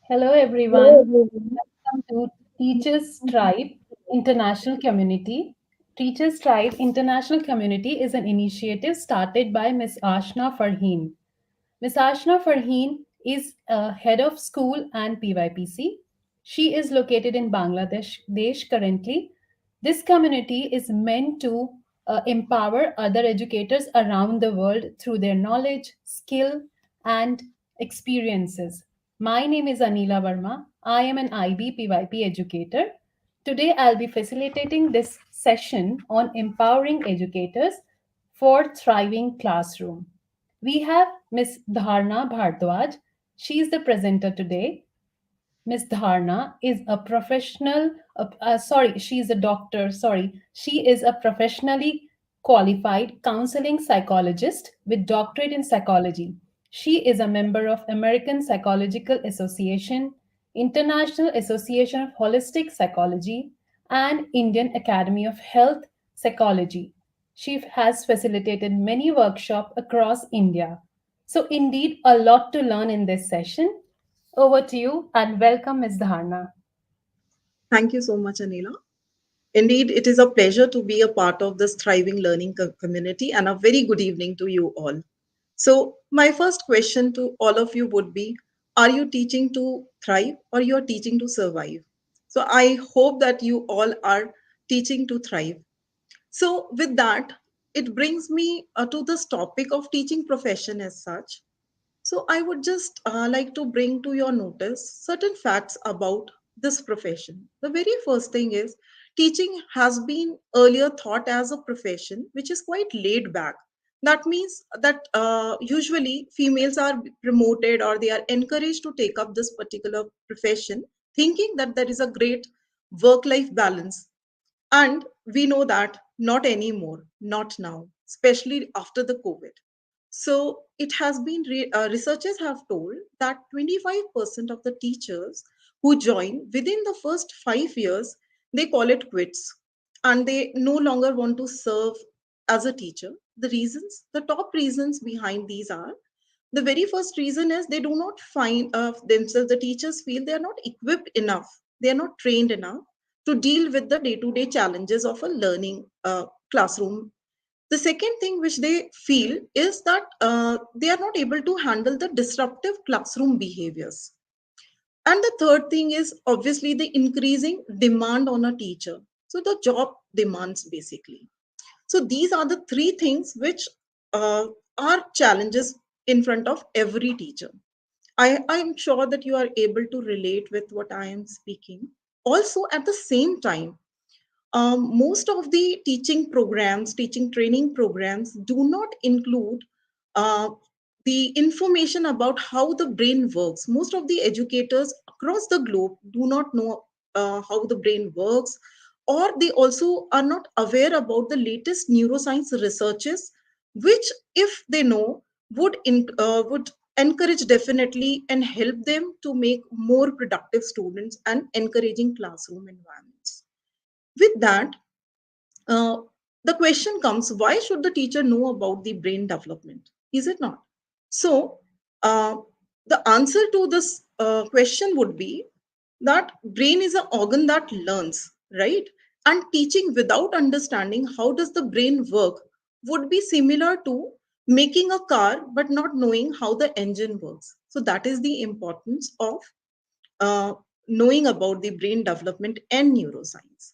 Hello, everyone. Welcome to Teachers Tribe International Community. Teachers Tribe International Community is an initiative started by Ms. Ashna Farheen. Ms. Ashna Farheen is head of school and PYPC. She is located in Bangladesh currently. This community is meant to empower other educators around the world through their knowledge, skill, and experiences. My name is Anila Verma. I am an IB PYP educator. Today, I'll be facilitating this session on empowering educators for thriving classroom. We have Ms. Dharna Bhardwaj. She is the presenter today. Ms. Dharna is a she is a doctor, she is a professionally qualified counseling psychologist with doctorate in psychology. She is a member of American Psychological Association, International Association of Holistic Psychology, and Indian Academy of Health Psychology. She has facilitated many workshops across India. So, indeed, a lot to learn in this session. Over to you and welcome, Ms. Dharna. Thank you so much, Anila. Indeed, it is a pleasure to be a part of this thriving learning community, and a very good evening to you all. So, my first question to all of you would be, are you teaching to thrive or you are teaching to survive? So, I hope that you all are teaching to thrive. So, with that, it brings me to this topic of teaching profession as such. So, I would just like to bring to your notice certain facts about this profession. The very first thing is teaching has been earlier thought as a profession which is quite laid back. That means that usually females are promoted or they are encouraged to take up this particular profession, thinking that there is a great work life balance. And we know that not anymore, not now, especially after the COVID. So it has been, researchers have told that 25% of the teachers who join within the first 5 years, they call it quits and they no longer want to serve as a teacher. The reasons, the top reasons behind these are, the very first reason is they do not find themselves, the teachers feel they are not equipped enough, they are not trained enough to deal with the day to day challenges of a learning classroom. The second thing which they feel is that they are not able to handle the disruptive classroom behaviors. And the third thing is obviously the increasing demand on a teacher. So the job demands basically. So these are the three things which are challenges in front of every teacher. I am sure that you are able to relate with what I am speaking. Also, at the same time, most of the teaching programs, teaching training programs do not include uh, the information about how the brain works. Most of the educators across the globe do not know how the brain works, or they also are not aware about the latest neuroscience researches, which, if they know, would encourage definitely and help them to make more productive students and encouraging classroom environments. With that, uh, the question comes, why should the teacher know about the brain development? Is it not? So, uh, the answer to this question would be that brain is an organ that learns, right? And teaching without understanding how does the brain work would be similar to making a car but not knowing how the engine works. So that is the importance of uh, knowing about the brain development and neuroscience.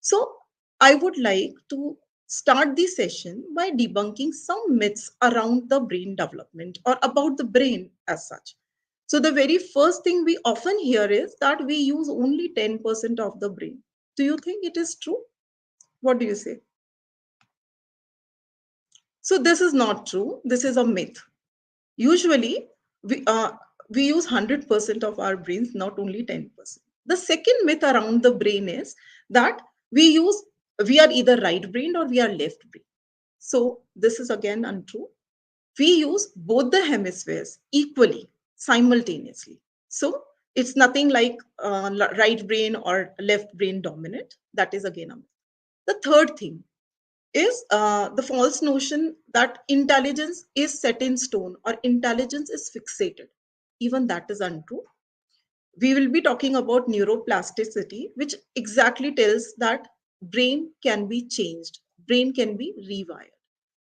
So, I would like to start the session by debunking some myths around the brain development or about the brain as such. So, the very first thing we often hear is that we use only 10% of the brain. Do you think it is true? What do you say? So, this is not true. This is a myth. Usually, we, uh, we use 100% of our brains, not only 10%. The second myth around the brain is that we use we are either right brained or we are left brained. So this is again untrue. We use both the hemispheres equally, simultaneously. So it's nothing like right brain or left brain dominant. That is again a myth. The third thing is the false notion that intelligence is set in stone or intelligence is fixated. Even that is untrue. we will be talking about neuroplasticity, which exactly tells that brain can be changed, brain can be rewired.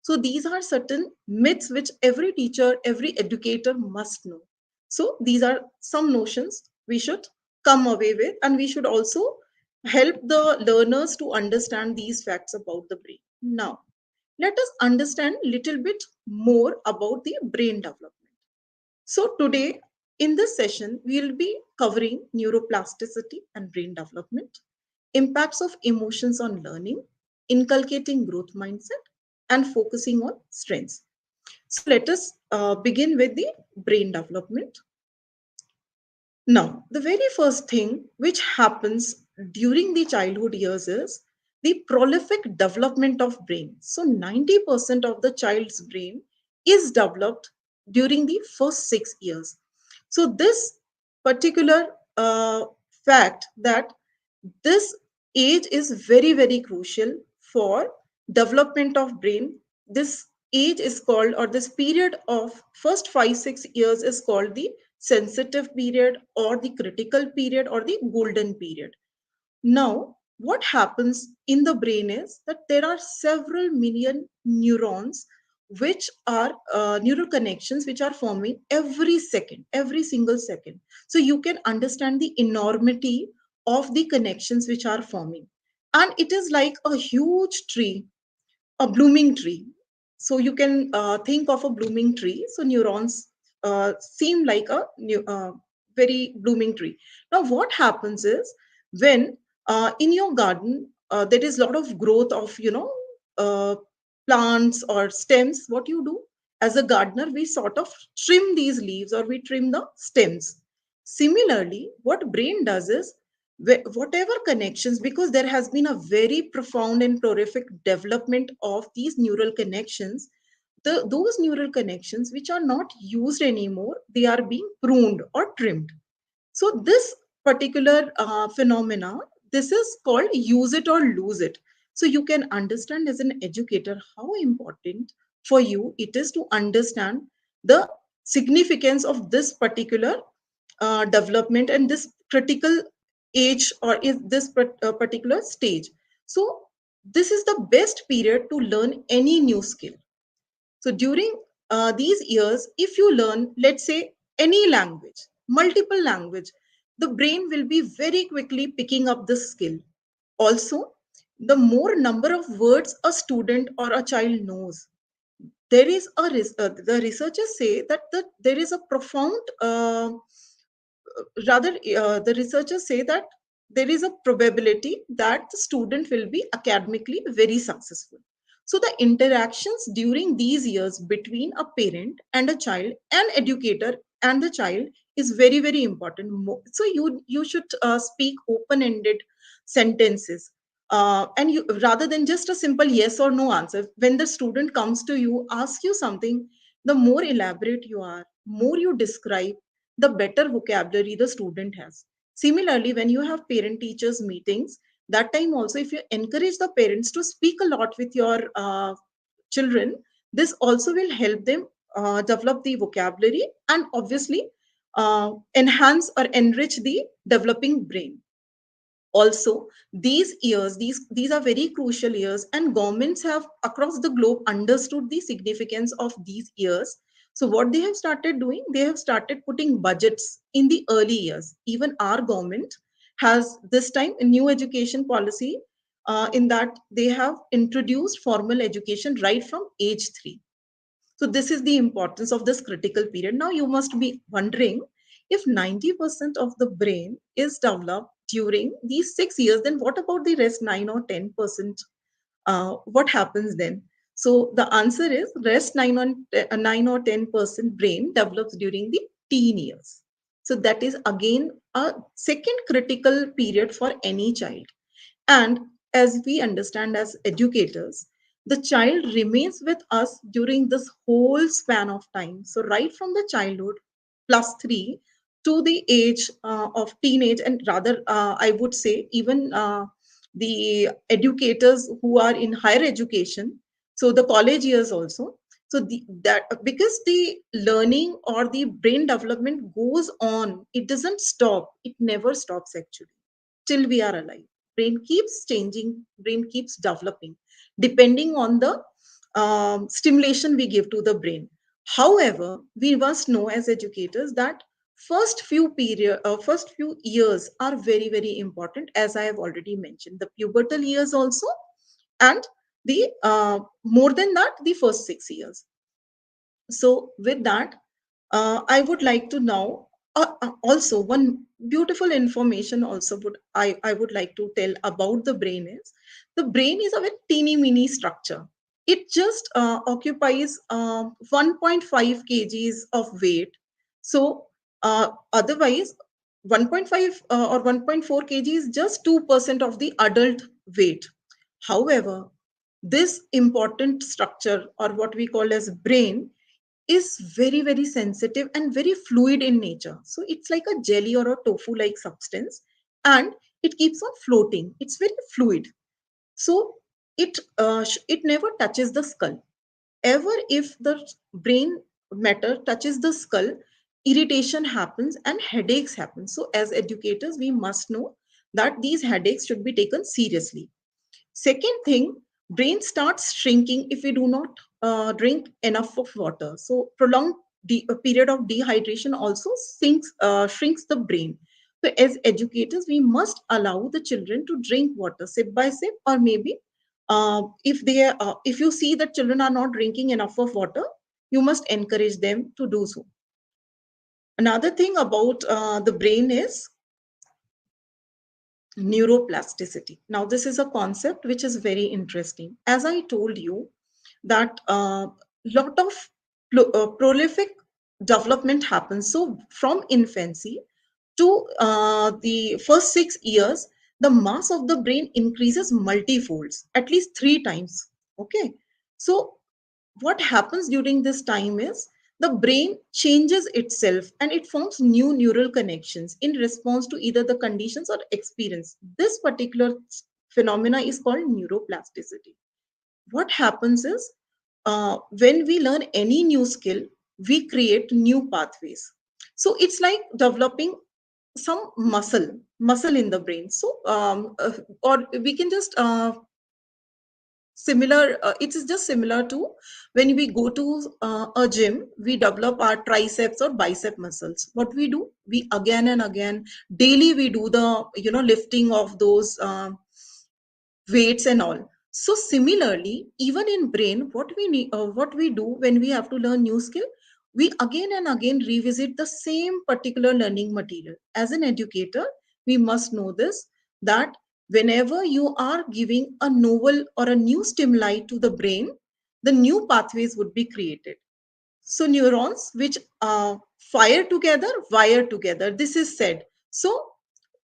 So these are certain myths which every teacher, every educator must know. So these are some notions we should come away with, and we should also help the learners to understand these facts about the brain. Now, let us understand a little bit more about the brain development. So today in this session, we will be covering neuroplasticity and brain development, impacts of emotions on learning, inculcating growth mindset, and focusing on strengths. So let us begin with the brain development. Now, the very first thing which happens during the childhood years is the prolific development of brain. So 90% of the child's brain is developed during the first 6 years. So this particular uh, fact that this age is very, very crucial for development of brain. This age is called, or this period of first 5 6 years is called the sensitive period, or the critical period, or the golden period. Now, what happens in the brain is that there are several million neurons which are neural connections which are forming every second, every single second. So you can understand the enormity of the connections which are forming. And it is like a huge tree, a blooming tree. So you can think of a blooming tree. So neurons seem like a very blooming tree. Now, what happens is when in your garden there is a lot of growth of uh, plants or stems. What you do as a gardener, we sort of trim these leaves or we trim the stems. Similarly, what brain does is whatever connections, because there has been a very profound and prolific development of these neural connections, those neural connections which are not used anymore, they are being pruned or trimmed. So this particular phenomena, this is called use it or lose it. So you can understand as an educator how important for you it is to understand the significance of this particular development and this critical age, or is this particular stage. So this is the best period to learn any new skill. So during these years, if you learn, let's say, any language, multiple language, the brain will be very quickly picking up this skill. Also, the more number of words a student or a child knows, there is the researchers say that there is a profound rather the researchers say that there is a probability that the student will be academically very successful. So the interactions during these years between a parent and a child, an educator and the child, is very, very important. So you should speak open ended sentences, and you, rather than just a simple yes or no answer. When the student comes to you, ask you something, the more elaborate you are, more you describe, the better vocabulary the student has. Similarly, when you have parent teachers meetings, that time also, if you encourage the parents to speak a lot with your children, this also will help them develop the vocabulary and obviously enhance or enrich the developing brain. Also, these years, these are very crucial years, and governments have across the globe understood the significance of these years. So what they have started doing, they have started putting budgets in the early years. Even our government has this time a new education policy, in that they have introduced formal education right from age 3. So this is the importance of this critical period. Now you must be wondering, if 90% of the brain is developed during these 6 years, then what about the rest 9 or 10%? What happens then? So the answer is rest 9 or 10% brain develops during the teen years. So that is again a second critical period for any child. And as we understand as educators, the child remains with us during this whole span of time. So, right from the childhood +3 to the age of teenage, and rather, I would say, even the educators who are in higher education, so the college years also. So that because the learning or the brain development goes on, it doesn't stop. It never stops actually till we are alive. Brain keeps changing. Brain keeps developing depending on the stimulation we give to the brain. However, we must know as educators that first few years are very very important, as I have already mentioned. The pubertal years also, and the more than that, the first 6 years. So with that, I would like to now also one beautiful information also I would like to tell about the brain is the brain is a very teeny mini structure. It just occupies 1.5 kgs of weight. So otherwise 1.5 or 1.4 kg is just 2% of the adult weight. However, this important structure, or what we call as brain, is very very sensitive and very fluid in nature. So it's like a jelly or a tofu like substance, and it keeps on floating. It's very fluid. So it never touches the skull. Ever if the brain matter touches the skull, irritation happens and headaches happen. So as educators we must know that these headaches should be taken seriously. Second thing, brain starts shrinking if we do not drink enough of water. So prolonged a period of dehydration also shrinks the brain. So as educators, we must allow the children to drink water sip by sip, or maybe if you see that children are not drinking enough of water, you must encourage them to do so. Another thing about the brain is neuroplasticity. Now, this is a concept which is very interesting. As I told you, that lot of prolific development happens. So, from infancy to the first 6 years, the mass of the brain increases multifolds, at least 3 times. Okay, so what happens during this time is the brain changes itself and it forms new neural connections in response to either the conditions or experience. This particular phenomena is called neuroplasticity. What happens is when we learn any new skill, we create new pathways. So it's like developing some muscle in the brain. So or we can just similar it is just similar to when we go to a gym, we develop our triceps or bicep muscles. What we do, we again and again daily we do the lifting of those weights and all. So similarly, even in brain, what we do when we have to learn new skill, we again and again revisit the same particular learning material. As an educator, we must know this, that whenever you are giving a novel or a new stimuli to the brain, the new pathways would be created. So neurons which fire together wire together, this is said. So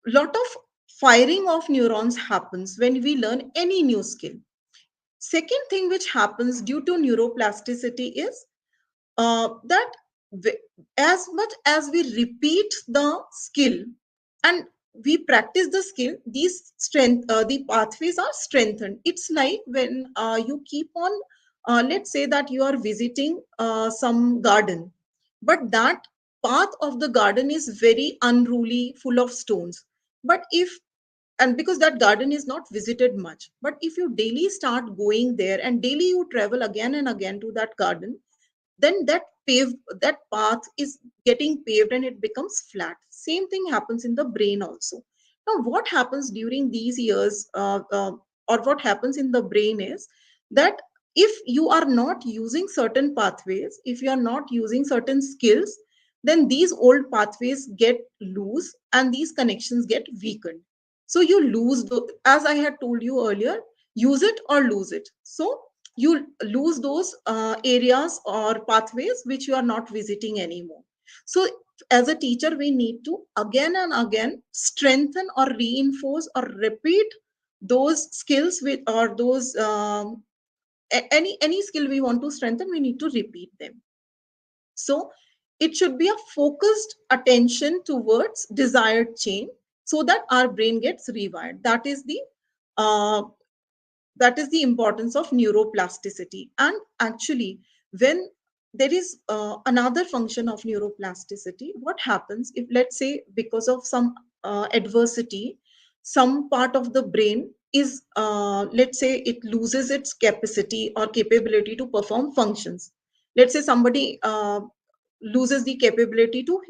lot of firing of neurons happens when we learn any new skill. Second thing which happens due to neuroplasticity is that as much as we repeat the skill and we practice the skill, the pathways are strengthened. It's like when you keep on let's say that you are visiting some garden, but that path of the garden is very unruly, full of stones. But if and because that garden is not visited much, but if you daily start going there and daily you travel again and again to that garden, then that path is getting paved and it becomes flat. Same thing happens in the brain also. Now what happens during these years or what happens in the brain is that if you are not using certain pathways, if you are not using certain skills, then these old pathways get loose and these connections get weakened. So you lose as I had told you earlier, use it or lose it. So you lose those areas or pathways which you are not visiting anymore. So as a teacher, we need to again and again strengthen or reinforce or repeat those skills with or those any skill we want to strengthen, we need to repeat them. So it should be a focused attention towards desired change so that our brain gets rewired. Uh, that is the importance of neuroplasticity. And actually When there is another function of neuroplasticity, what happens if, let's say, because of some adversity, some part of the brain is, let's say, it loses its capacity or capability to perform functions. Let's say somebody loses the capability to,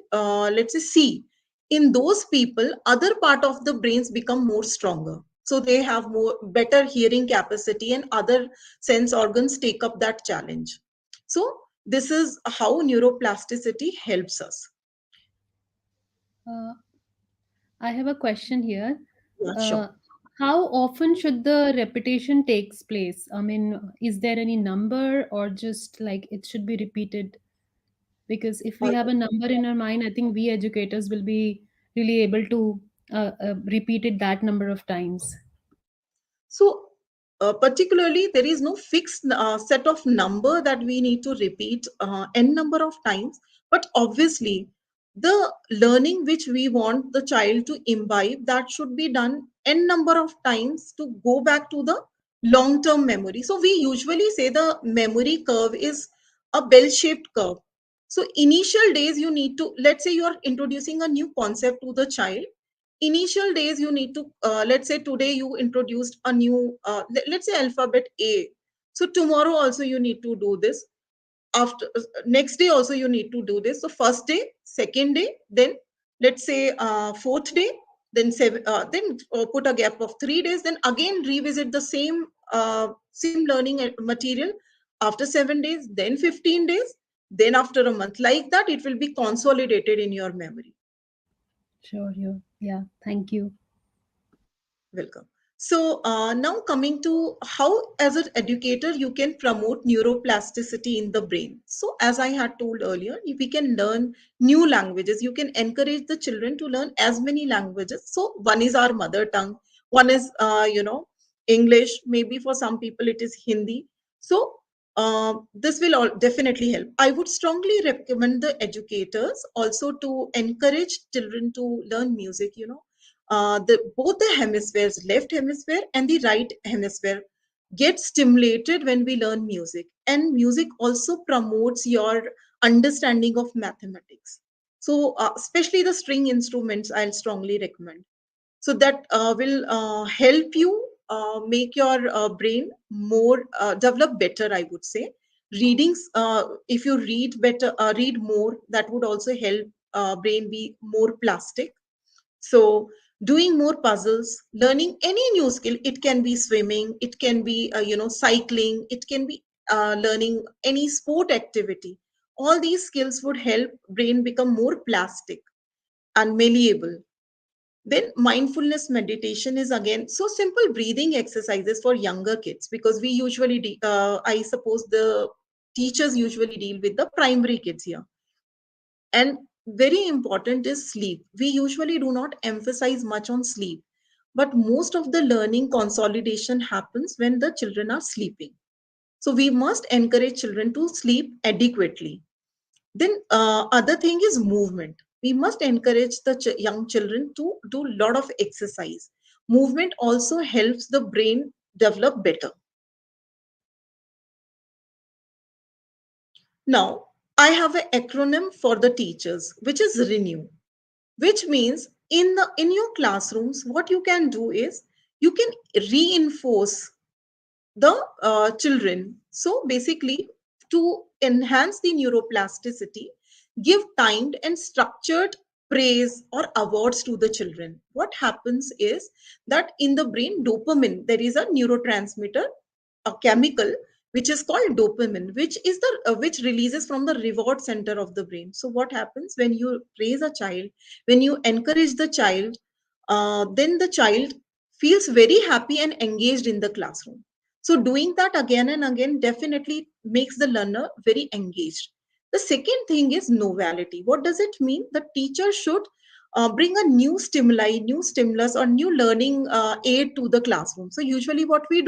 let's say, see. In those people, other part of the brains become more stronger, so they have more better hearing capacity, and other sense organs take up that challenge. So this is how neuroplasticity helps us. Uh, I have a question here. Yeah, sure. Uh, how often should the repetition takes place? I mean, is there any number or just like it should be repeated? Because if we Uh, have a number in our mind, I think we educators will be really able to repeat it that number of times. So, particularly, there is no fixed set of number that we need to repeat n number of times. But obviously, the learning which we want the child to imbibe, that should be done n number of times to go back to the long term memory. So we usually say the memory curve is a bell shaped curve. So initial days you need to, let's say you are introducing a new concept to the child. Initial days you need to, let's say today you introduced a new, let's say alphabet A. So tomorrow also you need to do this. After next day also you need to do this. So first day, second day, then let's say fourth day, then put a gap of 3 days, then again revisit the same learning material after 7 days, then 15 days, then after a month. Like that, it will be consolidated in your memory. Sure, you. Yeah, thank you. Welcome. So now coming to how, as an educator, you can promote neuroplasticity in the brain. So as I had told earlier, if we can learn new languages. You can encourage the children to learn as many languages. So one is our mother tongue, one is, English. Maybe for some people it is Hindi. So this will all definitely help. I would strongly recommend the educators also to encourage children to learn music. Both the hemispheres, left hemisphere and the right hemisphere, get stimulated when we learn music. And music also promotes your understanding of mathematics. So especially the string instruments, I'll strongly recommend. So that will help you make your brain more develop better, I would say. Readings, if you read better, read more, that would also help brain be more plastic. So doing more puzzles, learning any new skill, it can be swimming, it can be cycling, it can be learning any sport activity. All these skills would help brain become more plastic and malleable. Then mindfulness meditation is again so simple breathing exercises for younger kids, because we usually I suppose the teachers usually deal with the primary kids here. And very important is sleep. We usually do not emphasize much on sleep, but most of the learning consolidation happens when the children are sleeping. So we must encourage children to sleep adequately. Then other thing is movement. We must encourage the young children to do a lot of exercise. Movement also helps the brain develop better. Now, I have an acronym for the teachers, which is renew, which means in your classrooms what you can do is you can reinforce the children. So basically, to enhance the neuroplasticity, give timed and structured praise or awards to the children. What happens is that in the brain, dopamine, there is a neurotransmitter, a chemical which is called dopamine, which is the which releases from the reward center of the brain. So what happens when you praise a child, when you encourage the child, then the child feels very happy and engaged in the classroom. So doing that again and again definitely makes the learner very engaged. The second thing is novelty. What does it mean? The teacher should bring a new stimuli, new stimulus, or new learning aid to the classroom. So usually what we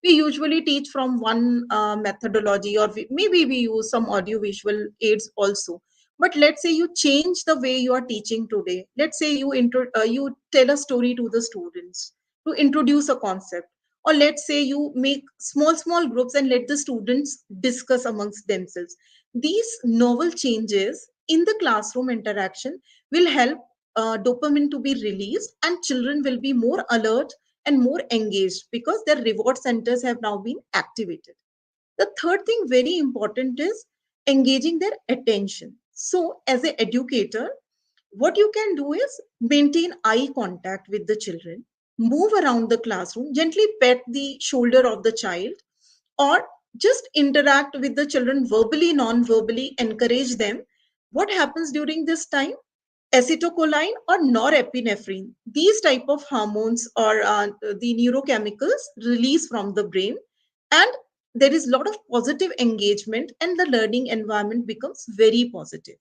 usually teach from one methodology, or maybe we use some audio visual aids also. But let's say you change the way you are teaching today. Let's say you tell a story to the students to introduce a concept, or let's say you make small groups and let the students discuss amongst themselves. These novel changes in the classroom interaction will help dopamine to be released, and children will be more alert and more engaged because their reward centers have now been activated. The third thing, very important, is engaging their attention. So as an educator, what you can do is maintain eye contact with the children, move around the classroom, gently pet the shoulder of the child, or just interact with the children verbally, non-verbally, encourage them. What happens during this time? Acetylcholine or norepinephrine, these type of hormones or the neurochemicals release from the brain, and there is a lot of positive engagement and the learning environment becomes very positive.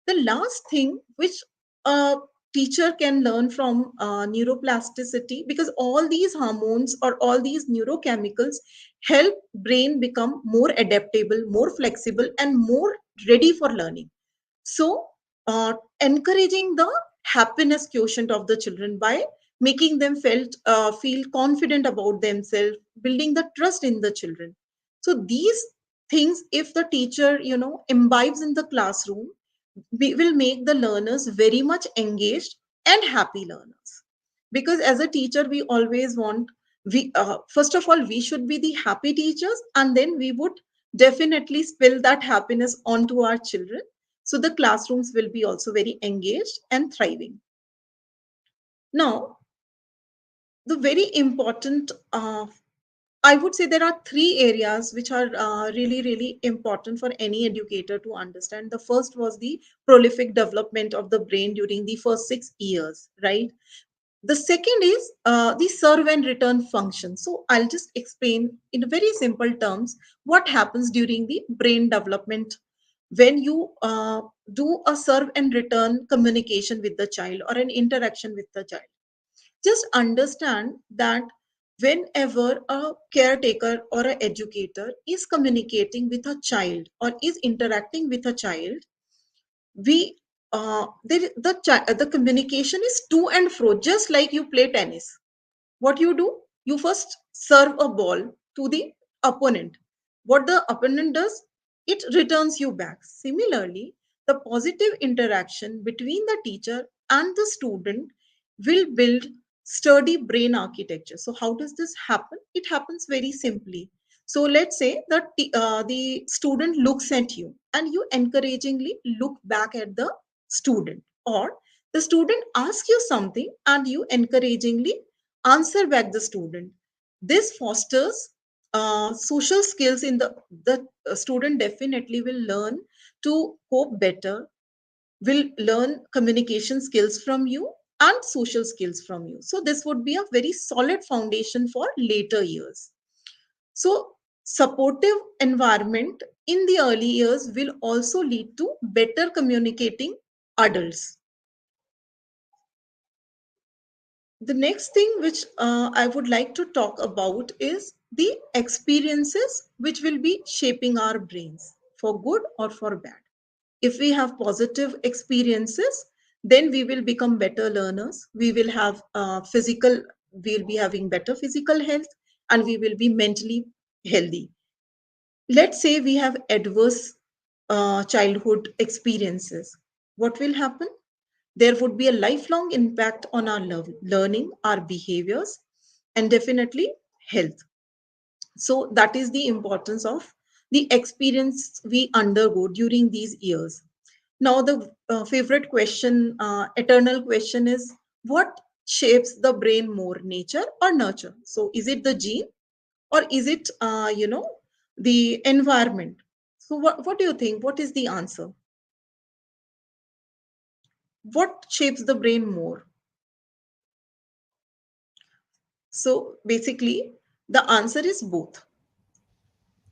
The last thing which a teacher can learn from neuroplasticity, because all these hormones or all these neurochemicals help brain become more adaptable, more flexible, and more ready for learning. So encouraging the happiness quotient of the children by making them feel confident about themselves, building the trust in the children. So these things, if the teacher imbibes in the classroom, we will make the learners very much engaged and happy learners. Because as a teacher, we always want, we first of all, we should be the happy teachers, and then we would definitely spill that happiness onto our children, so the classrooms will be also very engaged and thriving. Now, the very important, I would say there are three areas which are really important for any educator to understand. The first was the prolific development of the brain during the first 6 years, right? The second is the serve and return function. So I'll just explain in very simple terms what happens during the brain development when you do a serve and return communication with the child or an interaction with the child. Just understand that whenever a caretaker or an educator is communicating with a child or is interacting with a child, we the communication is to and fro, just like you play tennis. What you do, you first serve a ball to the opponent. What the opponent does, it returns you back. Similarly, the positive interaction between the teacher and the student will build sturdy brain architecture. So how does this happen? It happens very simply. So let's say that the student looks at you and you encouragingly look back at the student, or the student asks you something and you encouragingly answer back the student. This fosters social skills in the student definitely will learn to cope better, will learn communication skills from you and social skills from you. So this would be a very solid foundation for later years. So supportive environment in the early years will also lead to better communicating adults. The next thing which I would like to talk about is the experiences which will be shaping our brains for good or for bad. If we have positive experiences, then we will become better learners. We will have we'll be having better physical health, and we will be mentally healthy. Let's say we have adverse childhood experiences. What will happen? There would be a lifelong impact on our learning, our behaviors, and definitely health. So that is the importance of the experience we undergo during these years. Now, the favorite question, eternal question is, what shapes the brain more, nature or nurture? So is it the gene, or is it, the environment? So what do you think? What is the answer? What shapes the brain more? So basically, the answer is both.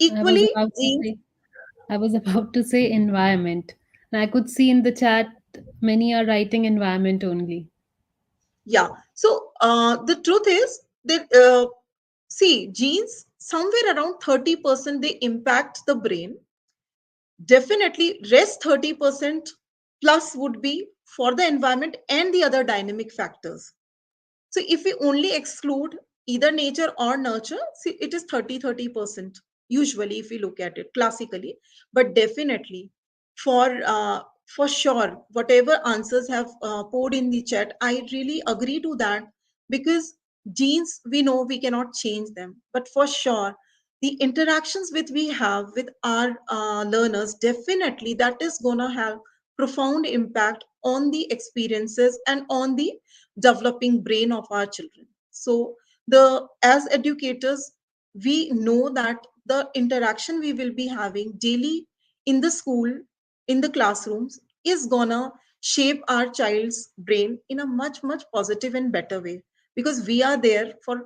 I was Equally, about to genes, say, I was about to say environment. And I could see in the chat many are writing environment only. yeah. So the truth is that, see, genes, somewhere around 30% they impact the brain. Definitely, rest 30% plus would be for the environment and the other dynamic factors. So if we only exclude either nature or nurture. See, it is 30-30% usually if we look at it classically. But definitely for sure, whatever answers have poured in the chat, I really agree to that, because genes, we know we cannot change them, but for sure the interactions with we have with our learners, definitely that is going to have profound impact on the experiences and on the developing brain of our children. So the as educators, we know that the interaction we will be having daily in the school, in the classrooms, is gonna shape our child's brain in a much positive and better way, because we are there for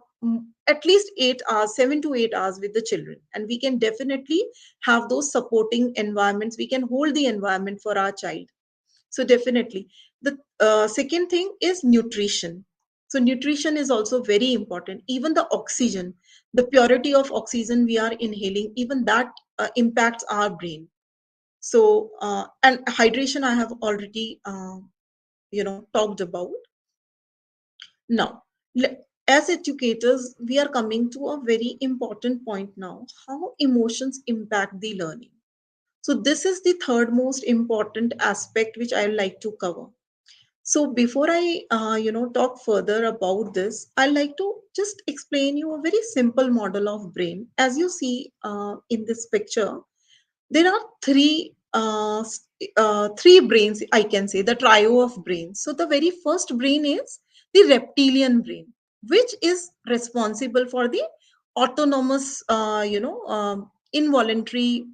at least 8 hours, 7 to 8 hours with the children, and we can definitely have those supporting environments. We can hold the environment for our child. So definitely the second thing is nutrition. So nutrition is also very important. Even the oxygen, the purity of oxygen we are inhaling, even that impacts our brain. So and hydration I have already talked about. Now, as educators, we are coming to a very important point now: how emotions impact the learning. So this is the third most important aspect which I like to cover. So before I, talk further about this, I like to just explain you a very simple model of brain. As you see in this picture, there are three brains, I can say, the trio of brains. So the very first brain is the reptilian brain, which is responsible for the autonomous, involuntary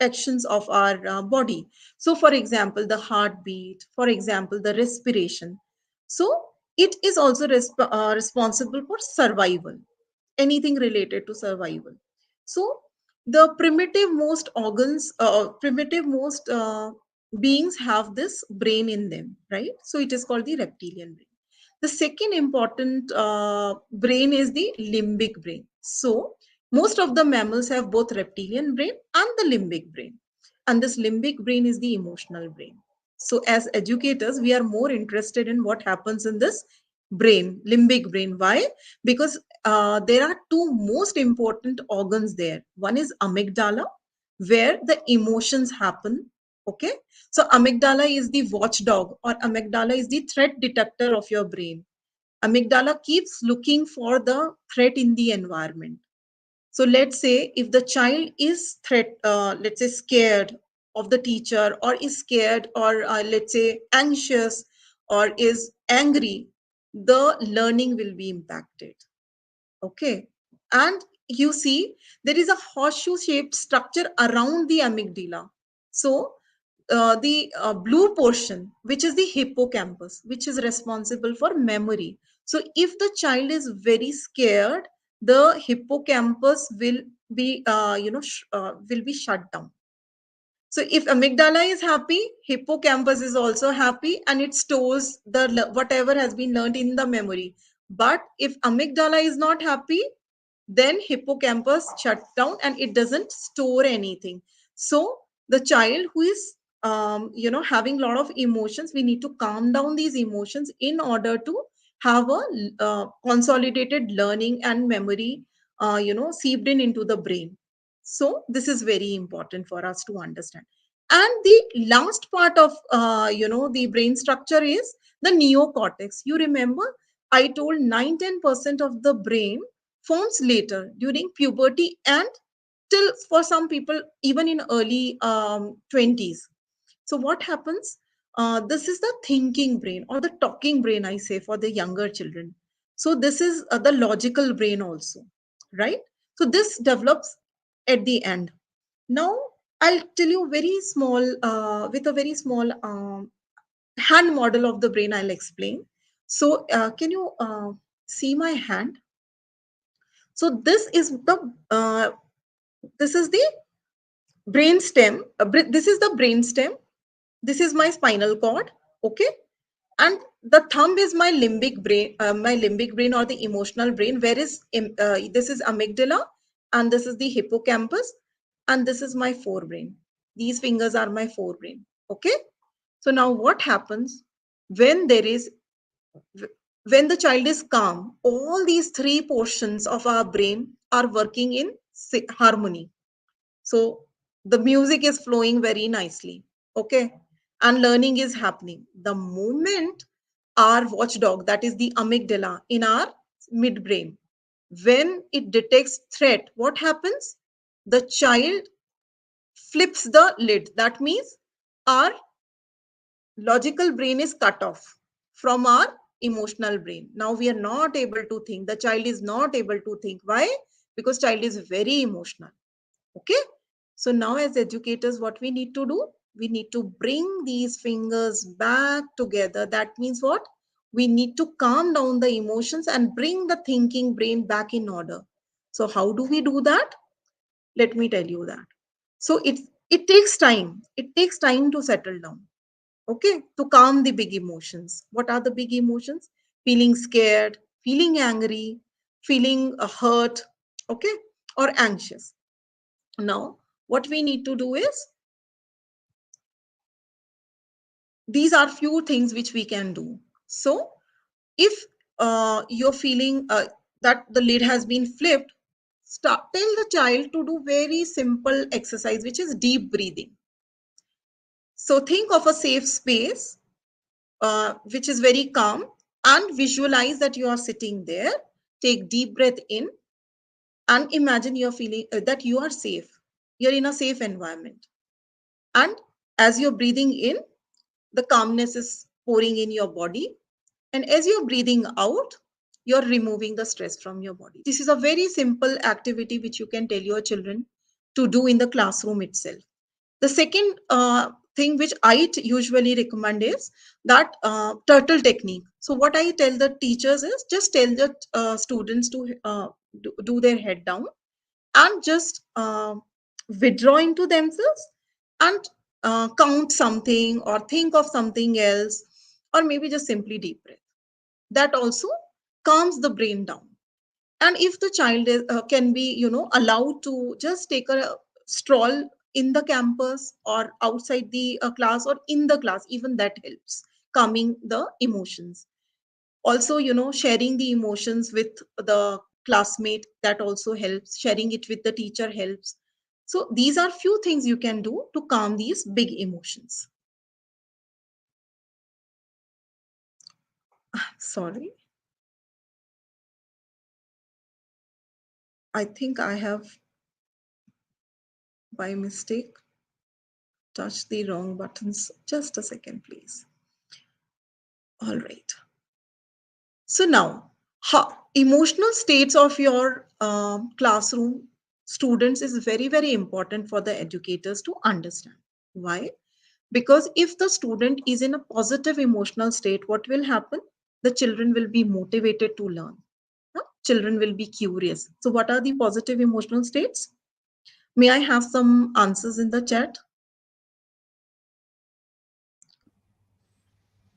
actions of our body. So for example, the heartbeat, for example, the respiration. So it is also responsible for survival, anything related to survival. So the primitive most organs, primitive most beings have this brain in them, right? So it is called the reptilian brain. The second important brain is the limbic brain. So most of the mammals have both reptilian brain and the limbic brain, and this limbic brain is the emotional brain. So as educators, we are more interested in what happens in this brain, limbic brain. Why? Because there are two most important organs there. One is amygdala, where the emotions happen. Okay, so amygdala is the watchdog, or amygdala is the threat detector of your brain. Amygdala keeps looking for the threat in the environment. So let's say if the child is let's say scared of the teacher, or is scared, or let's say anxious, or is angry, the learning will be impacted. Okay. And you see, there is a horseshoe shaped structure around the amygdala. So the blue portion, which is the hippocampus, which is responsible for memory. So if the child is very scared, the hippocampus will be shut down. So if amygdala is happy, hippocampus is also happy, and it stores the whatever has been learned in the memory. But if amygdala is not happy, then hippocampus shuts down and it doesn't store anything. So the child who is having a lot of emotions, we need to calm down these emotions in order to have a consolidated learning and memory seeped into the brain. So this is very important for us to understand. And the last part of the brain structure is the neocortex. You remember I told 9-10% of the brain forms later during puberty, and till for some people even in early 20s. So what happens? This is the thinking brain, or the talking brain, I say, for the younger children. So this is the logical brain also, right? So this develops at the end. Now I'll tell you very small, with a very small hand model of the brain, I'll explain. So can you see my hand? So this is the brain stem. This is the brain stem. This is my spinal cord. Okay, and the thumb is my limbic brain, or the emotional brain. Where is this is amygdala, and this is the hippocampus, and this is my forebrain. These fingers are my forebrain. Okay, so now what happens when there is when the child is calm, all these three portions of our brain are working in harmony. So the music is flowing very nicely, okay, and learning is happening. The moment our watchdog, that is the amygdala in our midbrain, when it detects threat, what happens? The child flips the lid. That means our logical brain is cut off from our emotional brain. Now we are not able to think. The child is not able to think. Why? Because child is very emotional. Okay. So now as educators, what we need to do? We need to bring these fingers back together. That means what? We need to calm down the emotions and bring the thinking brain back in order. So how do we do that? Let me tell you that. So it takes time. It takes time to settle down. Okay, to calm the big emotions. What are the big emotions? Feeling scared, feeling angry, feeling hurt, okay, or anxious. Now, what we need to do is, these are few things which we can do. So, if you're feeling that the lid has been flipped, tell the child to do very simple exercise, which is deep breathing. So, think of a safe space which is very calm, and visualize that you are sitting there. Take deep breath in and imagine you're feeling that you are safe. You're in a safe environment. And as you're breathing in, the calmness is pouring in your body. And as you're breathing out, you're removing the stress from your body. This is a very simple activity which you can tell your children to do in the classroom itself. The second thing which I usually recommend is that turtle technique. So what I tell the teachers is, just tell the students to do their head down and just withdraw into themselves and count something or think of something else, or maybe just simply deep breath. That also calms the brain down. And if the child is, can be allowed to just take a stroll in the campus or outside the class or in the class, even that helps calming the emotions. Also, sharing the emotions with the classmate, that also helps. Sharing it with the teacher helps. So these are few things you can do to calm these big emotions. Sorry, I think I have by mistake touched the wrong buttons. Just a second, please. All right. So now, emotional states of your classroom students is very, very important for the educators to understand. Why? Because if the student is in a positive emotional state, what will happen? The children will be motivated to learn. Huh? Children will be curious. So, what are the positive emotional states? May I have some answers in the chat?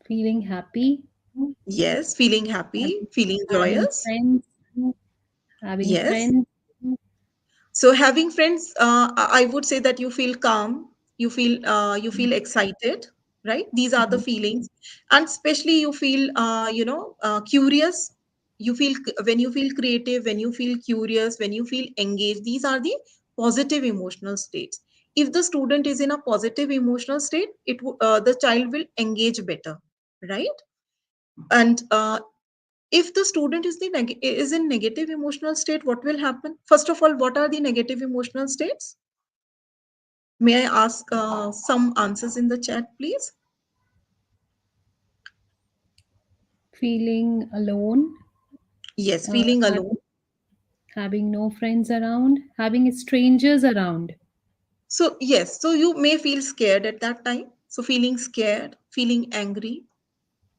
Feeling happy, Yes, feeling happy, having, feeling having joyous. friends, having Yes. friends, So having friends, I would say that you feel calm, you feel excited, right? These are the mhm, feelings, and especially you feel curious. You feel when you feel creative, when you feel curious, when you feel engaged. These are the positive emotional states. If the student is in a positive emotional state, the child will engage better, right? And if the student is in negative emotional state, what will happen? First of all, what are the negative emotional states? May I ask some answers in the chat, please? feeling alone, Yes, feeling alone. having, having no friends around, having strangers around. So yes, so you may feel scared at that time. So feeling scared, feeling angry.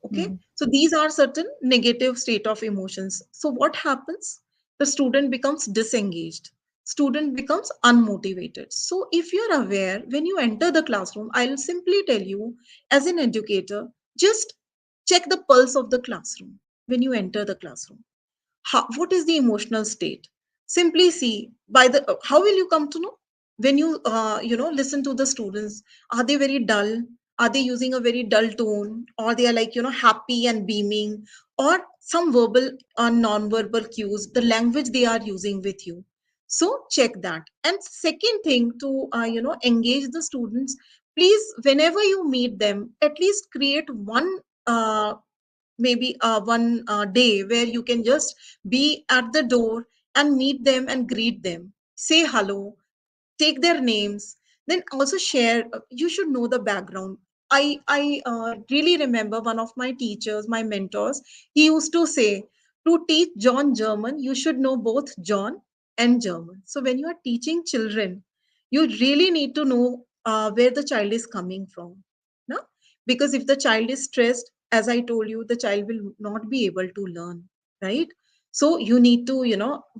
Okay, Mhm. so these are certain negative state of emotions. So what happens? The student becomes disengaged. Student becomes unmotivated. So if you're aware, when you enter the classroom, I'll simply tell you, as an educator, just check the pulse of the classroom when you enter the classroom. What is the emotional state? Simply see by the how will you come to know? When you listen to the students, are they very dull? Are they using a very dull tone, or they are like, happy and beaming, or some verbal or non-verbal cues, the language they are using with you. So check that. And second thing to, engage the students, please, whenever you meet them, at least create uh, one day where you can just be at the door and meet them and greet them, say hello, take their names, then also share. You should know the background. I really remember one of my teachers, my mentors. He used to say, to teach John German, you should know both John and German. So when you are teaching children, you really need to know where the child is coming from. No? Because if the child is stressed, as I told you, the child will not be able to learn, right? So you need to,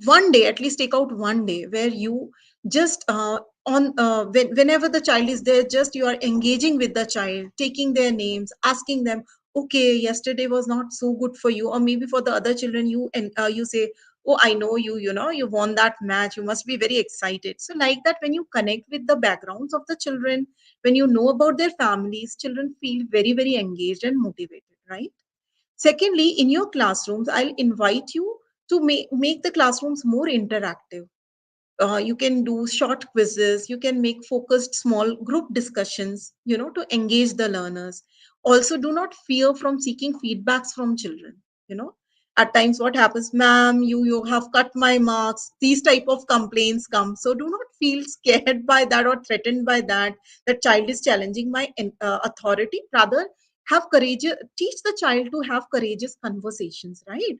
one day, at least take out one day where you just whenever the child is there, just you are engaging with the child, taking their names, asking them, okay, yesterday was not so good for you. Or maybe for the other children, you say, oh, I know you, you won that match, you must be very excited. So like that, when you connect with the backgrounds of the children, when you know about their families, children feel very, very engaged and motivated, right? Secondly, in your classrooms, I'll invite you to make the classrooms more interactive. You can do short quizzes, you can make focused small group discussions, to engage the learners. Also, do not fear from seeking feedbacks from children. you know at times what happens, ma'am, you have cut my marks, these type of complaints come. So do not feel scared by that or threatened by that child is challenging my authority. Rather, have courage, teach the child to have courageous conversations, right?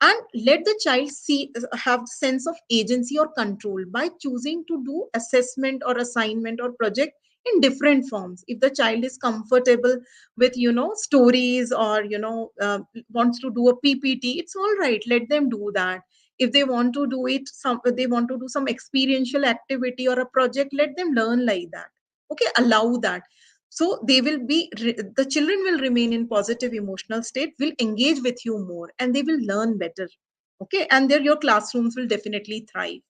And let the child see, have sense of agency or control by choosing to do assessment or assignment or project in different forms. If the child is comfortable with, stories, or wants to do a ppt, it's all right, let them do that. If they want to do it, they want to do some experiential activity or a project, let them learn like that. Okay, allow that. So they will be the children will remain in positive emotional state, will engage with you more, and they will learn better. Okay, and there your classrooms will definitely thrive.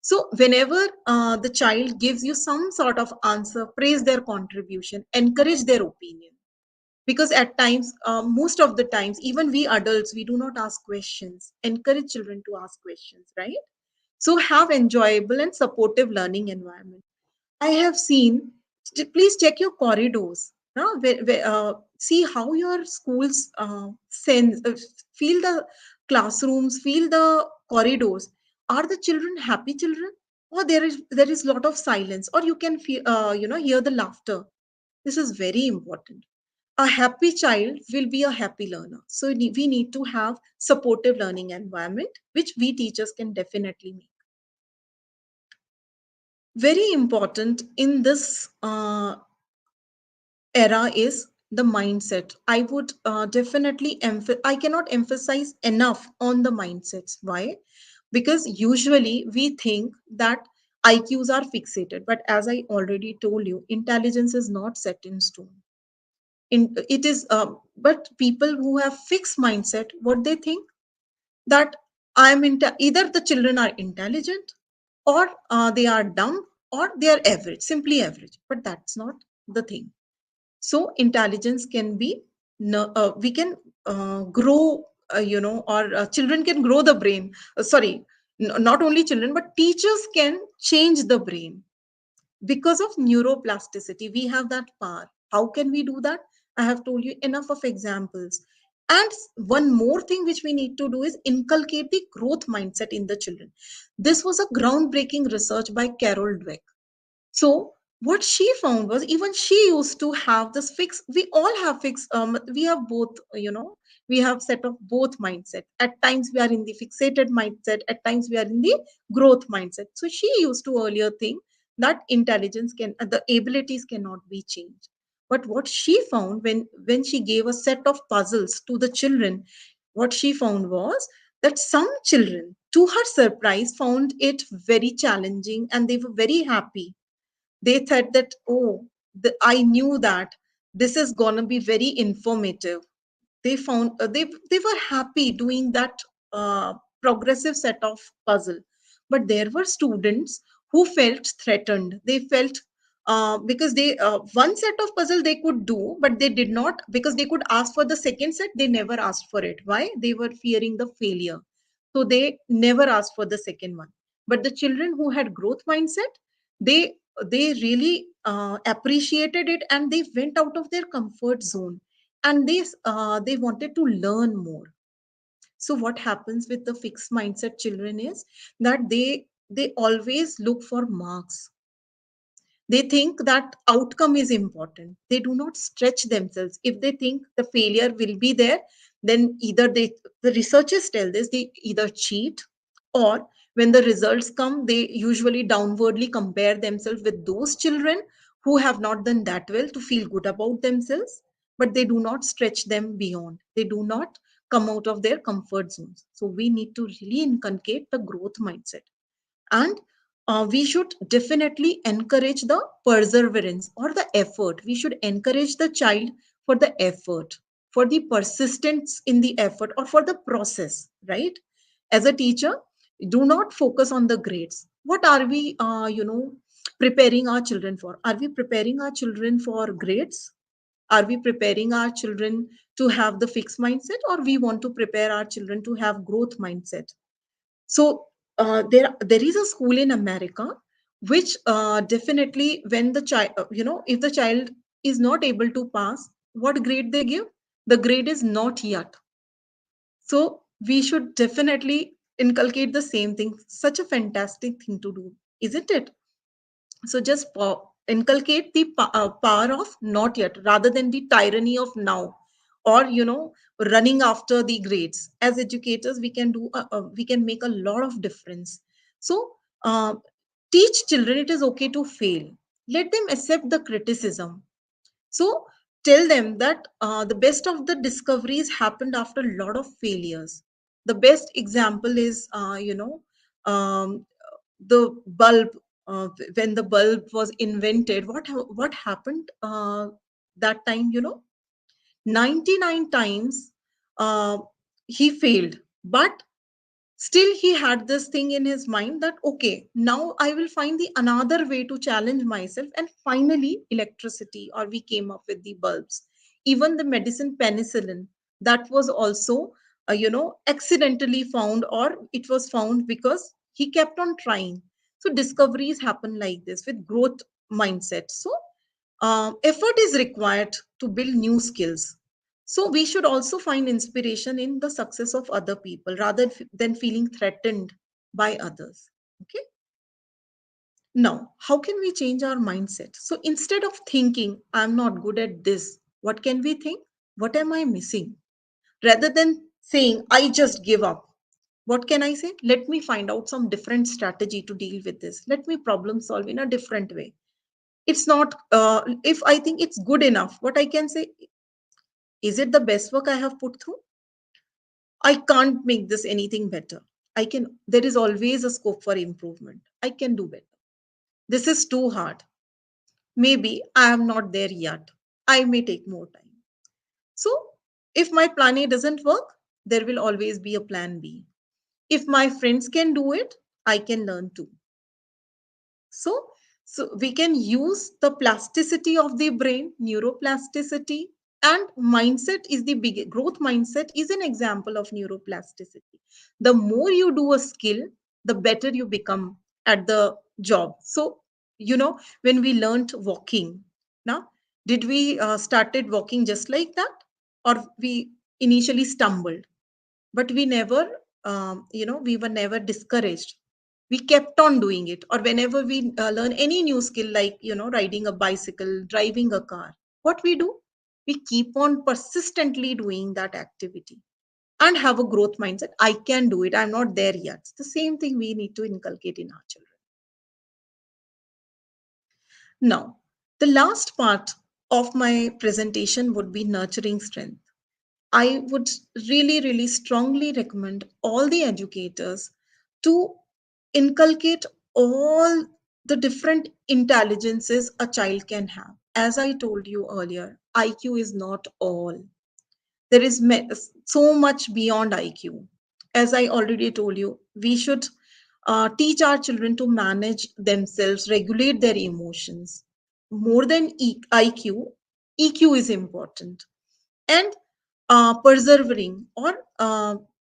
So whenever the child gives you some sort of answer, praise their contribution, encourage their opinion. Because at times, most of the times, even we adults, we do not ask questions. Encourage children to ask questions, right? So have enjoyable and supportive learning environment. I have seen, please check your corridors. See how your schools feel the classrooms, feel the corridors. Are the children happy children? Or there is lot of silence, or you can feel, hear the laughter. This is very important. A happy child will be a happy learner. So we need to have supportive learning environment, which we teachers can definitely make. Very important in this era is the mindset. I would definitely I cannot emphasize enough on the mindsets. Why? Because usually we think that IQs are fixated, but as I already told you, intelligence is not set in stone. It is, but people who have fixed mindset, what they think, that either the children are intelligent, or they are dumb, or they are average, simply average. But that's not the thing. So intelligence can be, we can grow, or children can grow the brain. Sorry, not only children, but teachers can change the brain. Because of neuroplasticity, we have that power. How can we do that? I have told you enough of examples. And one more thing which we need to do is inculcate the growth mindset in the children. This was a groundbreaking research by Carol Dweck. So what she found was, even she used to have this fix. We all have fixed. We have both. We have set of both mindset. At times we are in the fixated mindset. At times we are in the growth mindset. So she used to earlier think that intelligence the abilities cannot be changed. But what she found, when she gave a set of puzzles to the children, what she found was that some children, to her surprise, found it very challenging, and they were very happy. They thought that, oh, I knew that this is going to be very informative. They found, they were happy doing that progressive set of puzzle. But there were students who felt threatened. They felt because they one set of puzzle they could do, but they did not, because they could ask for the second set, they never asked for it. Why? They were fearing the failure, so they never asked for the second one. But the children who had growth mindset, they they really appreciated it, and they went out of their comfort zone, and they wanted to learn more. So what happens with the fixed mindset children is that they always look for marks. They think that outcome is important. They do not stretch themselves. If they think the failure will be there, then either the researchers tell this, they either cheat, or when the results come, they usually downwardly compare themselves with those children who have not done that well to feel good about themselves, but they do not stretch them beyond. They do not come out of their comfort zones. So we need to really inculcate the growth mindset. And we should definitely encourage the perseverance or the effort. We should encourage the child for the effort, for the persistence in the effort, or for the process, right? As a teacher, do not focus on the grades. What are we preparing our children for? Are we preparing our children for grades? Are we preparing our children to have the fixed mindset, or we want to prepare our children to have growth mindset? So there is a school in America which definitely, when the child, if the child is not able to pass, what grade they give? The grade is not yet. So we should definitely inculcate the same thing. Such a fantastic thing to do, isn't it? So just inculcate the power of not yet rather than the tyranny of now, or running after the grades. As educators, we can make a lot of difference. So uh, teach children it is okay to fail. Let them accept the criticism. So tell them that the best of the discoveries happened after a lot of failures. The best example is, um, the bulb. When the bulb was invented, what happened that time? 99 times uh, he failed, but still he had this thing in his mind that, okay, now I will find the another way to challenge myself, and finally electricity, or we came up with the bulbs. Even the medicine penicillin, that was also accidentally found, or it was found because he kept on trying. So discoveries happen like this with growth mindset. So effort is required to build new skills. So we should also find inspiration in the success of other people rather than feeling threatened by others. Okay. Now, how can we change our mindset? So instead of thinking, I'm not good at this, what can we think? What am I missing? Rather than saying, I just give up, what can I say? Let me find out some different strategy to deal with this. Let me problem solve in a different way. It's not, if I think it's good enough, what I can say, is it the best work I have put through? I can't make this anything better. There is always a scope for improvement. I can do better. This is too hard. Maybe I am not there yet. I may take more time. So, if my plan A doesn't work, there will always be a plan B. If my friends can do it, I can learn too. So, so we can use the plasticity of the brain, neuroplasticity, and mindset is the big growth mindset is an example of neuroplasticity. The more you do a skill, the better you become at the job. So, when we learned walking, now, did we started walking just like that, or we initially stumbled? But we never, we were never discouraged. We kept on doing it. Or whenever we learn any new skill, like riding a bicycle, driving a car, what we do, we keep on persistently doing that activity and have a growth mindset. I can do it. I'm not there yet. It's the same thing we need to inculcate in our children. Now, the last part of my presentation would be nurturing strength. I would really, really strongly recommend all the educators to inculcate all the different intelligences a child can have. As I told you earlier, IQ is not all. There is so much beyond IQ. As I already told you, we should teach our children to manage themselves, regulate their emotions. more than IQ, EQ is important. And persevering or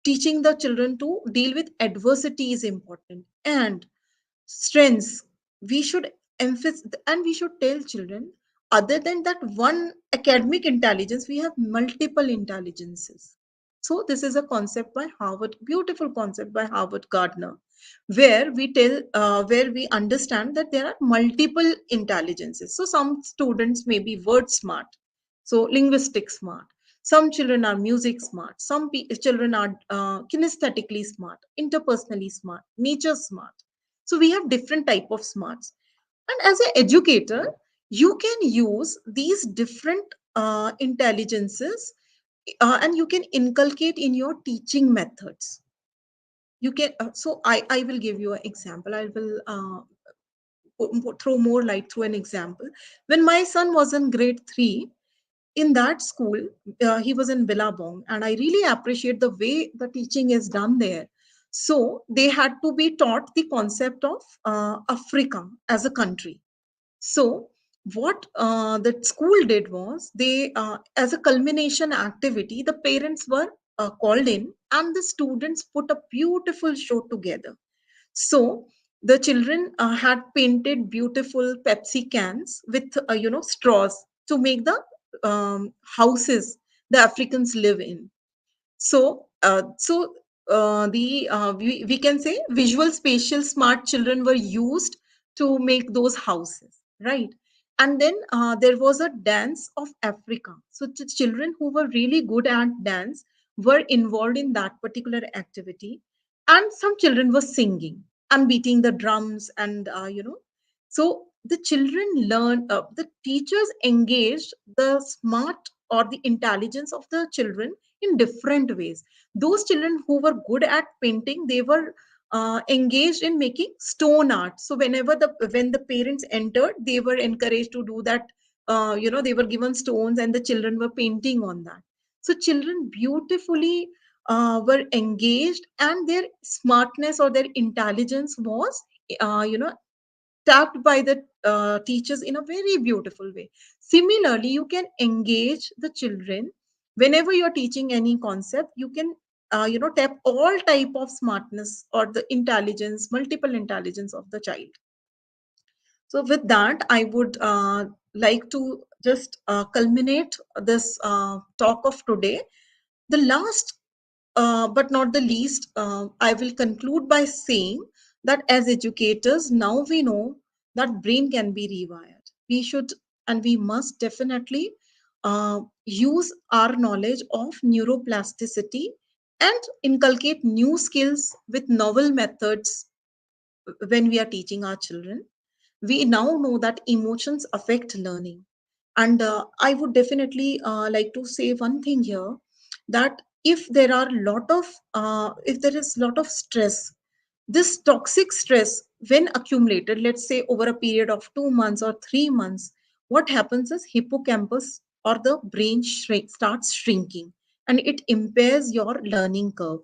teaching the children to deal with adversity is important. And strengths, we should emphasize, and we should tell children, other than that one academic intelligence, we have multiple intelligences. So this is a concept by Harvard, beautiful concept by Harvard Gardner, where we tell, where we understand that there are multiple intelligences. So some students may be word smart, so linguistic smart. Some children are music smart. Some children are kinesthetically smart, interpersonally smart, nature smart. So we have different type of smarts. And as an educator, you can use these different intelligences, and you can inculcate in your teaching methods. You can, I will give you an example. I will throw more light through an example. When my son was in grade 3, in that school, he was in Billabong, and I really appreciate the way the teaching is done there. So they had to be taught the concept of Africa as a country. So what the school did was, they, as a culmination activity, the parents were called in, and the students put a beautiful show together. So the children had painted beautiful Pepsi cans with straws to make the houses the Africans live in. So we can say visual spatial smart children were used to make those houses, right? And then there was a dance of Africa. So the children who were really good at dance were involved in that particular activity, and some children were singing and beating the drums, and so the children learned. The teachers engaged the smart or the intelligence of the children in different ways. Those children who were good at painting, they were engaged in making stone art. So when the parents entered, they were encouraged to do that. They were given stones, and the children were painting on that. So children beautifully were engaged, and their smartness or their intelligence was uh, you know tapped by the teachers in a very beautiful way. Similarly, you can engage the children whenever you're teaching any concept. You can tap all type of smartness or the intelligence, multiple intelligence of the child. So with that, I would like to just culminate this talk of today. The last but not the least, I will conclude by saying that as educators, now we know that brain can be rewired. We should and we must definitely use our knowledge of neuroplasticity and inculcate new skills with novel methods when we are teaching our children. We now know that emotions affect learning. And I would definitely like to say one thing here, that if there is lot of stress, this toxic stress, when accumulated, let's say over a period of 2 months or 3 months, what happens is hippocampus or the brain starts shrinking, and it impairs your learning curve.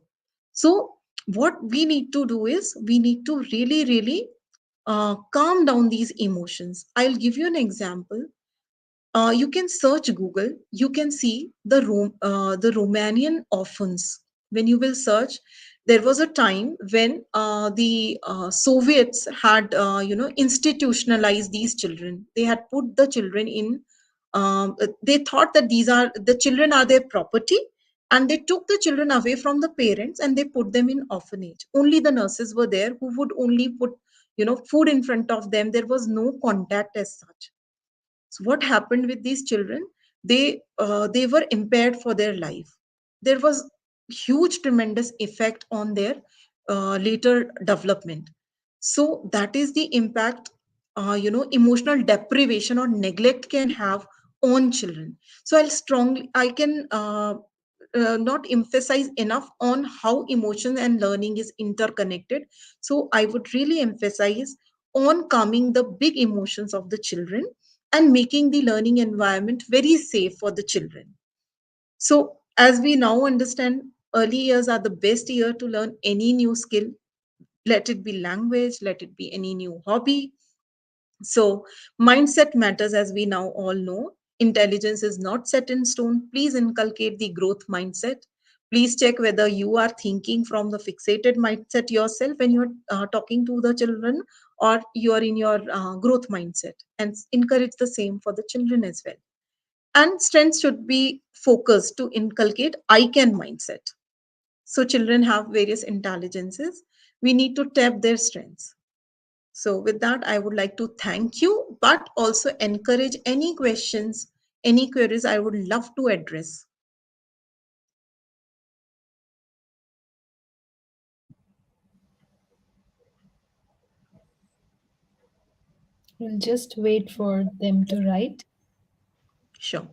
So what we need to do is, we need to really, really calm down these emotions. I'll give you an example. You can search Google. You can see the Romanian orphans. When you will search, there was a time when the Soviets had institutionalized these children. They had put the children in. They thought that these are the children are their property, and they took the children away from the parents and they put them in orphanage. Only the nurses were there who would only put food in front of them. There was no contact as such. So what happened with these children? They were impaired for their life. There was huge, tremendous effect on their later development. So that is the impact, emotional deprivation or neglect can have on children. So I can not emphasize enough on how emotion and learning is interconnected. So I would really emphasize on calming the big emotions of the children and making the learning environment very safe for the children. So, as we now understand, early years are the best year to learn any new skill. Let it be language, let it be any new hobby, So, mindset matters, as we now all know. Intelligence is not set in stone. Please inculcate the growth mindset. Please check whether you are thinking from the fixated mindset yourself when you're talking to the children, or you are in your growth mindset, and encourage the same for the children as well. And strengths should be focused to inculcate I can mindset. So, children have various intelligences. We need to tap their strengths. So, with that, I would like to thank you, but also encourage any questions, any queries I would love to address. We'll just wait for them to write. Sure.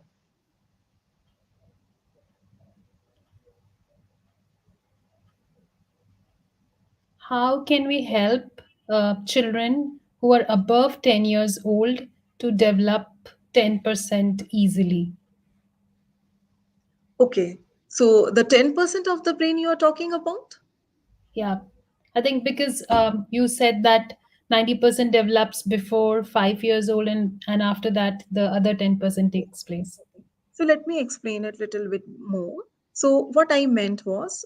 How can we help children who are above 10 years old to develop 10% easily? Okay. So, the 10% of the brain you are talking about? Yeah, I think because you said that 90% develops before 5 years old, and after that, the other 10% takes place. So, let me explain it a little bit more. So, what I meant was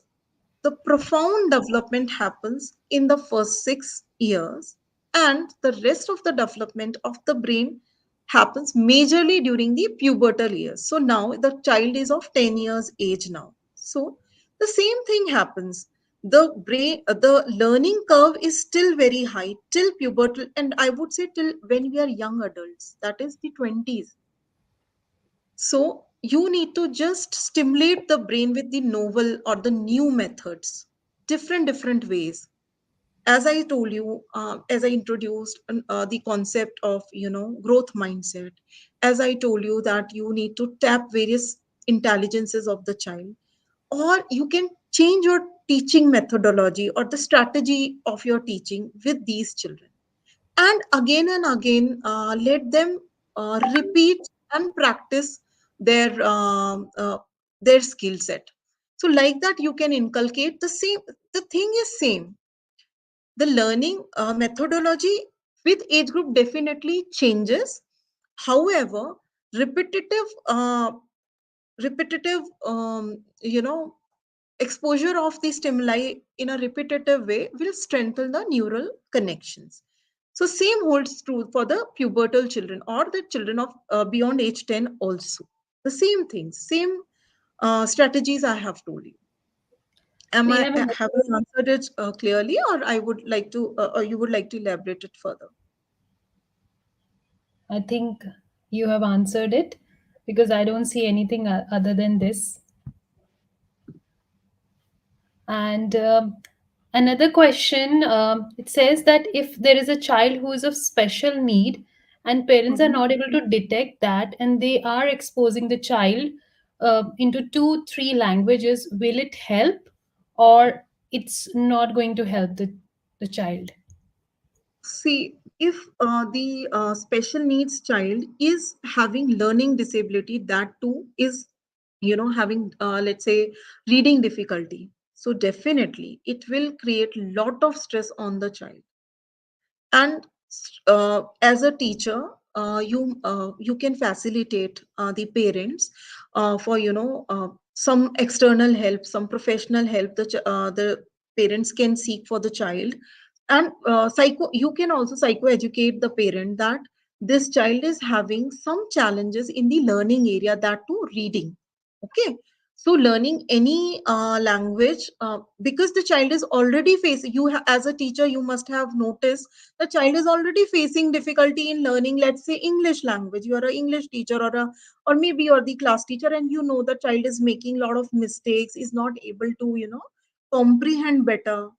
the profound development happens in the first 6 years, and the rest of the development of the brain happens majorly during the pubertal years. So now the child is of 10 years age now. So the same thing happens. The brain, the learning curve is still very high till pubertal, and I would say till when we are young adults, that is the 20s. So you need to just stimulate the brain with the novel or the new methods, different ways. As I told you, as I introduced the concept of growth mindset, as I told you that you need to tap various intelligences of the child, or you can change your teaching methodology or the strategy of your teaching with these children, and again let them repeat and practice their their skill set. So like that you can inculcate the same. The thing is same. The learning methodology with age group definitely changes. However, repetitive repetitive exposure of the stimuli in a repetitive way will strengthen the neural connections. So same holds true for the pubertal children or the children of beyond age 10 also. The same things, same strategies I have told you. Am We I have an have I answered it clearly, or I would like to, or you would like to elaborate it further? I think you have answered it because I don't see anything other than this. And another question, it says that if there is a child who is of special need and parents are Mhm. not able to detect that and they are exposing the child into two, three languages, will it help or it's not going to help the child? See, if the special needs child is having learning disability, that too is, having, let's say, reading difficulty. So definitely, it will create lot of stress on the child. And as a teacher, you can facilitate the parents for some external help, some professional help. The parents can seek for the child, and psycho you can also psycho educate the parent that this child is having some challenges in the learning area, that too reading. Okay. So learning any language, because the child is already facing, as a teacher you must have noticed the child is already facing difficulty in learning, let's say, English language. You are an English teacher, or maybe you're the class teacher, and you know the child is making a lot of mistakes, is not able to comprehend better.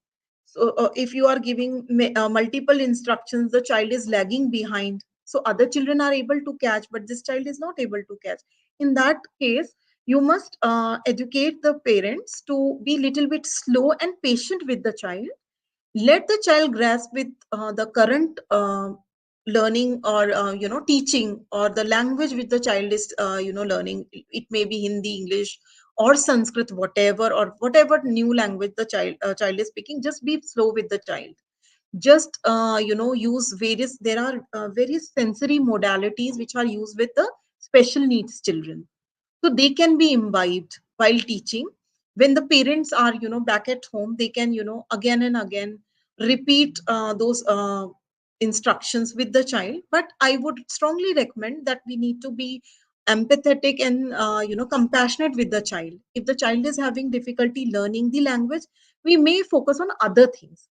So if you are giving multiple instructions, the child is lagging behind, so other children are able to catch, but this child is not able to catch. In that case, you must educate the parents to be little bit slow and patient with the child. Let the child grasp with the current learning, or teaching, or the language which the child is learning. It may be Hindi, English, or Sanskrit, whatever, or whatever new language the child is speaking. Just be slow with the child. just use various, there are various sensory modalities which are used with the special needs children, so they can be imbibed while teaching. When the parents are back at home, they can again and again repeat those instructions with the child. But I would strongly recommend that we need to be empathetic and compassionate with the child. If the child is having difficulty learning the language, we may focus on other things.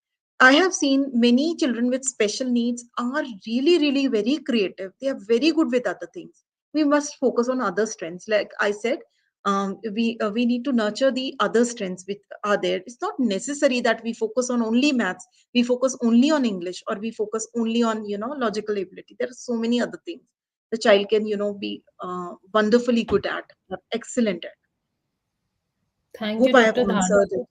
I have seen many children with special needs are really really very creative, they are very good with other things. We must focus on other strengths. Like I said, we need to nurture the other strengths which are there. It's not necessary that we focus on only maths, we focus only on English, or we focus only on logical ability. There are so many other things the child can be wonderfully good at, or excellent at. Thank you, Hope I have Dr. Dharna. answered it.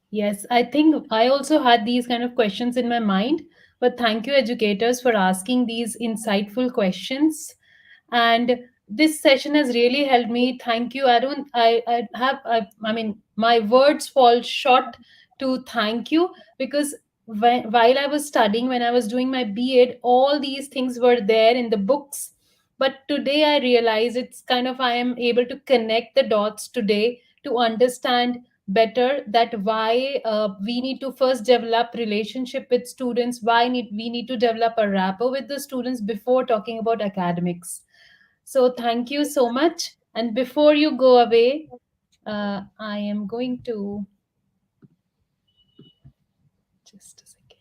Yes, I think I also had these kind of questions in my mind, but thank you, educators, for asking these insightful questions. And this session has really helped me. Thank you. I mean, my words fall short to thank you, because while I was studying, when I was doing my B.Ed, all these things were there in the books. But today I realize it's kind of, I am able to connect the dots today to understand better that why we need to first develop relationship with students, we need to develop a rapport with the students before talking about academics. So thank you so much. And before you go away, I am going to just a second.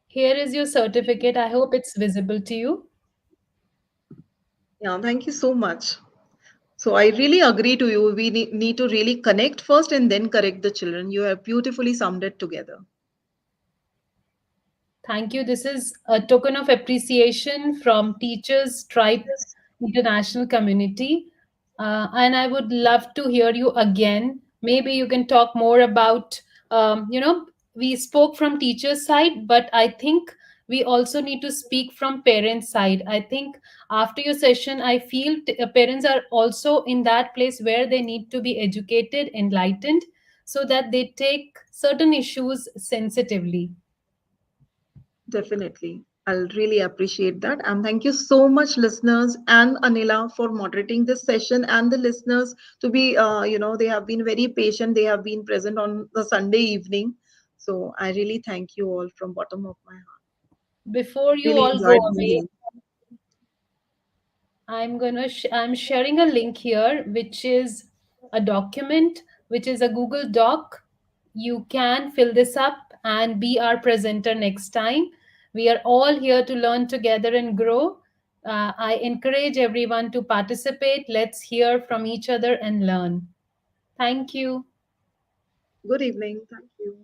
Here is your certificate. I hope it's visible to you. Yeah, thank you so much. So I really agree to you. We need to really connect first and then correct the children. You have beautifully summed it together. Thank you. This is a token of appreciation from Teachers Tribe International Community. And I would love to hear you again. Maybe you can talk more about, we spoke from teacher's side, but I think we also need to speak from parents' side. I think after your session, I feel parents are also in that place where they need to be educated, enlightened, so that they take certain issues sensitively. Definitely. I'll really appreciate that. And thank you so much, listeners and Anila, for moderating this session, and the listeners to be, they have been very patient. They have been present on the Sunday evening. So I really thank you all from bottom of my heart. Before you Really all go enjoyed being away, here. I'm sharing a link here, which is a document, which is a Google Doc. You can fill this up and be our presenter next time. We are all here to learn together and grow. I encourage everyone to participate. Let's hear from each other and learn. Thank you. Good evening. Thank you.